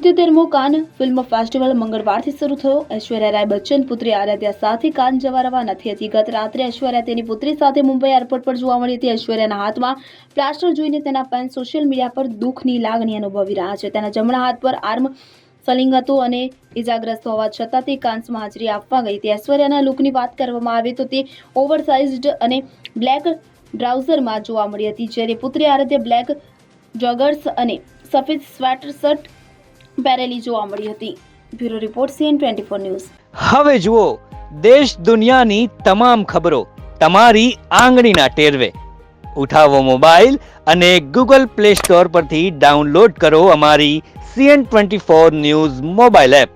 76મો કાન film festival મંગળવારથી શરૂ થયો। ઐશ્વર્યા રાય બચ્ચન પુત્રી આરાધ્યા સાથે કાન જવા રવાના થઈ હતી। ગત રાત્રે ઐશ્વર્યા તેની પુત્રી સાથે મુંબઈ એરપોર્ટ પર જોવા મળી હતી। ઐશ્વર્યાના હાથમાં પ્લાસ્ટર જોઈને તેના ફેન્સ સોશિયલ મીડિયા પર દુઃખની લાગણી અનુભવી રહ્યા છે। તેના જમણા હાથ પર આર્મ સ્લિંગ હતો અને ઇજાગ્રસ્ત હોવા છતાં તે કાન્સમાં હાજરી આપવા ગઈ હતી। ઐશ્વર્યાના લુકની વાત કરવામાં આવે તો તે ઓવરસાઇઝડ અને બ્લેક ટ્રાઉઝરમાં જોવા મળી હતી, જ્યારે પુત્રી આરાધ્યા બ્લેક જોગર્સ અને સફેદ સ્વેટર શર્ટ પહેરેલી જોવા મળી હતી। Bureau report CN24 news. હવે જુઓ દેશ દુનિયાની તમામ ખબરો તમારી આંગળીના ટેરવે। ઉઠાવો મોબાઈલ અને Google Play Store પરથી ડાઉનલોડ કરો અમારી CN24 ન્યૂઝ મોબાઈલ એપ।